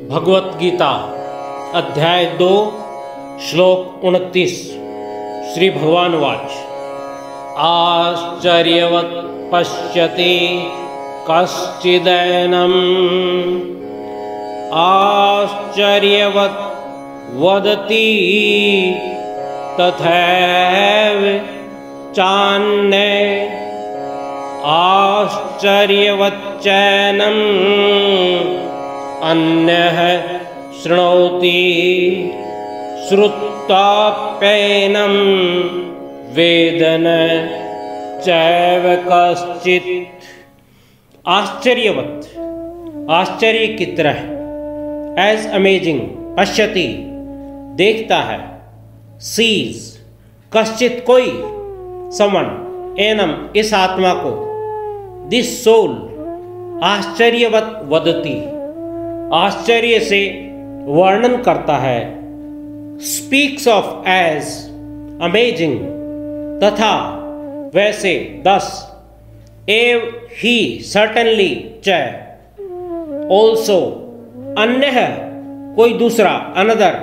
भगवत गीता अध्याय 2 श्लोक 29 श्री भगवान वाच। आश्चर्यवत् पश्यति कश्चिदैनम् आश्चर्यवत् वदति तथैव चान्ये आश्चर्यवच्चैनम् अन्यः शृणोति श्रुत्वाप्येनं वेदन चैव कश्चित्। आश्चर्यवत्, आश्चर्य की तरह, एज अमेजिंग, पश्यति, देखता है, सीज, कश्चित कोई, समन, एनम, इस आत्मा को, दिस सोल, आश्चर्यवत् वदति, आश्चर्य से वर्णन करता है, स्पीक्स ऑफ एज अमेजिंग, तथा वैसे दस, एव ही सर्टेनली च, ऑल्सो अन्य कोई दूसरा, अनदर,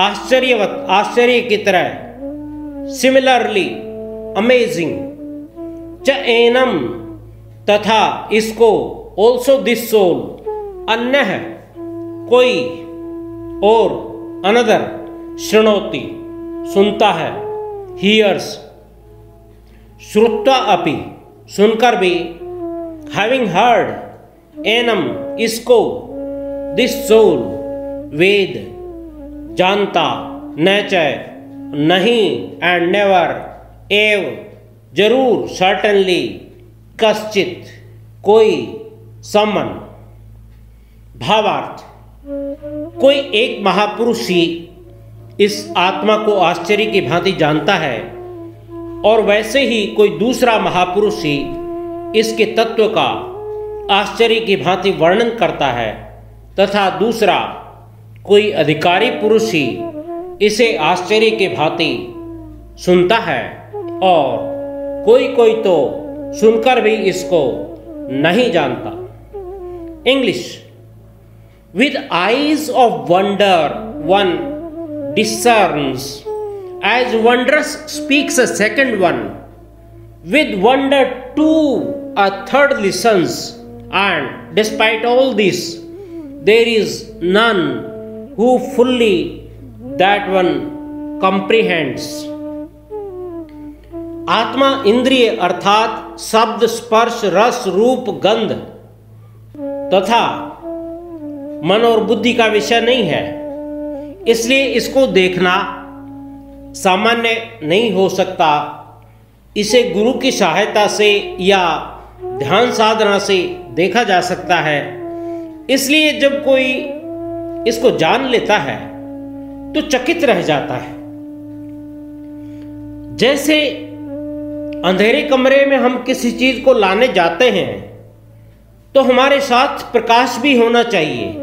आश्चर्यवत आश्चर्य की तरह, सिमिलरली अमेजिंग, च एनम तथा इसको, ऑल्सो दिस सोल, अन्य कोई और, अनदर, शृणोति, सुनता है, हियर्स, श्रुत्वा अपि, सुनकर भी, हैविंग हर्ड, एनम, इसको, दिस सोल, वेद, जानता, नैचय, नहीं, एंड नेवर, एव, जरूर, सर्टेनली, कश्चित, कोई, समन। भावार्थ, कोई एक महापुरुष ही इस आत्मा को आश्चर्य की भांति जानता है, और वैसे ही कोई दूसरा महापुरुष ही इसके तत्व का आश्चर्य की भांति वर्णन करता है, तथा दूसरा कोई अधिकारी पुरुष ही इसे आश्चर्य की भांति सुनता है, और कोई कोई तो सुनकर भी इसको नहीं जानता। English. With eyes of wonder one discerns, as wondrous speaks a second one, with wonder too a third listens, and despite all this there is none who fully that one comprehends. आत्मा इंद्रिय अर्थात शब्द, स्पर्श, रस, रूप, गंध तथा मन और बुद्धि का विषय नहीं है, इसलिए इसको देखना सामान्य नहीं हो सकता। इसे गुरु की सहायता से या ध्यान साधना से देखा जा सकता है। इसलिए जब कोई इसको जान लेता है तो चकित रह जाता है। जैसे अंधेरे कमरे में हम किसी चीज को लाने जाते हैं तो हमारे साथ प्रकाश भी होना चाहिए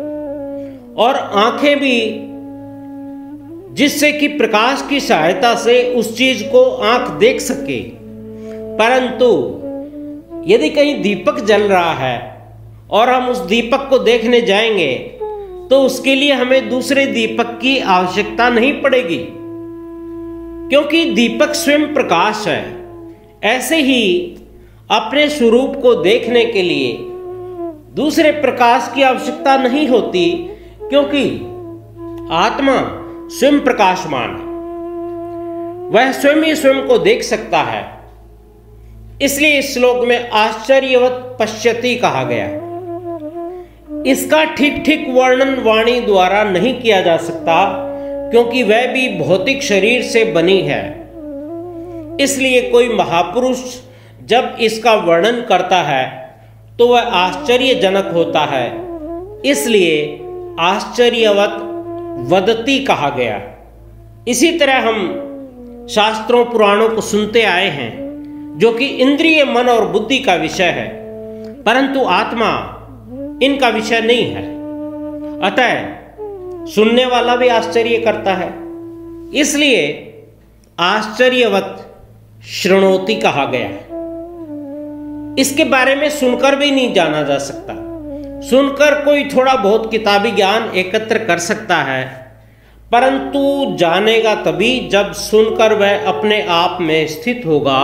और आंखें भी, जिससे कि प्रकाश की सहायता से उस चीज को आंख देख सके। परंतु यदि कहीं दीपक जल रहा है और हम उस दीपक को देखने जाएंगे तो उसके लिए हमें दूसरे दीपक की आवश्यकता नहीं पड़ेगी, क्योंकि दीपक स्वयं प्रकाश है। ऐसे ही अपने स्वरूप को देखने के लिए दूसरे प्रकाश की आवश्यकता नहीं होती, क्योंकि आत्मा स्वयं प्रकाशमान है, वह स्वयं ही स्वयं को देख सकता है। इसलिए इस श्लोक में आश्चर्यवत् पश्यति कहा गया। इसका ठीक ठीक वर्णन वाणी द्वारा नहीं किया जा सकता, क्योंकि वह भी भौतिक शरीर से बनी है। इसलिए कोई महापुरुष जब इसका वर्णन करता है तो वह आश्चर्यजनक होता है, इसलिए आश्चर्यवत् वदति कहा गया। इसी तरह हम शास्त्रों पुराणों को सुनते आए हैं, जो कि इंद्रिय, मन और बुद्धि का विषय है, परंतु आत्मा इनका विषय नहीं है। अतः सुनने वाला भी आश्चर्य करता है, इसलिए आश्चर्यवत् शृणोति कहा गया है। इसके बारे में सुनकर भी नहीं जाना जा सकता, सुनकर कोई थोड़ा बहुत किताबी ज्ञान एकत्र कर सकता है, परंतु जानेगा तभी जब सुनकर वह अपने आप में स्थित होगा।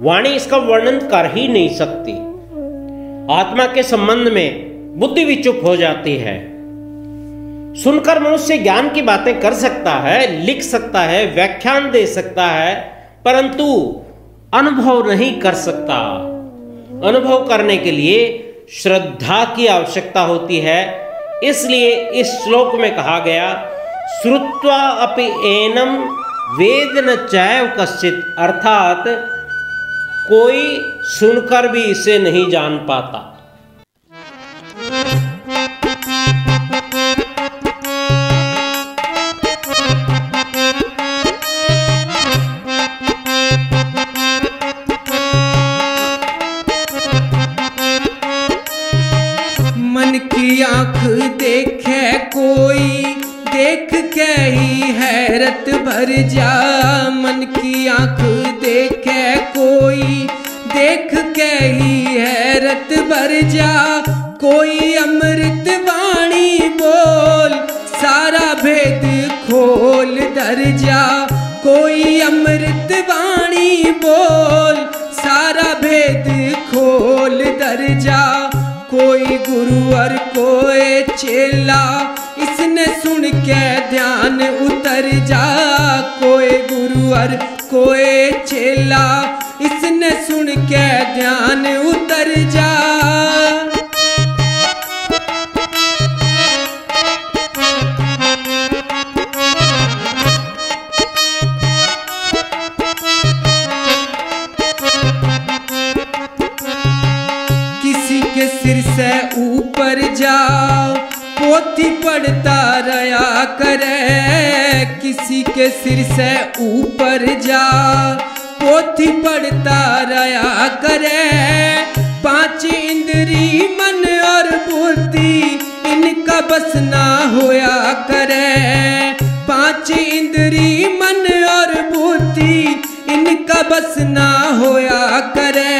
वाणी इसका वर्णन कर ही नहीं सकती। आत्मा के संबंध में बुद्धि भी चुप हो जाती है। सुनकर मनुष्य ज्ञान की बातें कर सकता है, लिख सकता है, व्याख्यान दे सकता है, परंतु अनुभव नहीं कर सकता। अनुभव करने के लिए श्रद्धा की आवश्यकता होती है। इसलिए इस श्लोक में कहा गया, श्रुत्वा अपि एनम वेद न चैव कश्चित्, अर्थात कोई सुनकर भी इसे नहीं जान पाता। मन की आँख देखे कोई, देख के ही हैरत भर जा। मन की आँख देखे कोई, देख के ही हैरत भर जा। कोई अमृत वाणी बोल, सारा भेद खोल दर जा। कोई अमृत वाणी बोल, सारा भेद खोल दर जा। कोई गुरु और कोई चेला, इसने सुन के ध्यान उतर जा। कोई गुरु और कोई चेला, इसने सुन के ध्यान उतर जा। किसी के सिर से ऊपर जाओ, पोथी पढ़ता रहा करे। किसी के सिर से ऊपर जा, पोथी पढ़ता रहा करे। पांच इंद्री मन और बुद्धि, इनका बस ना होया करे। पांच इंद्री मन और बुद्धि, इनका बस ना होया करे।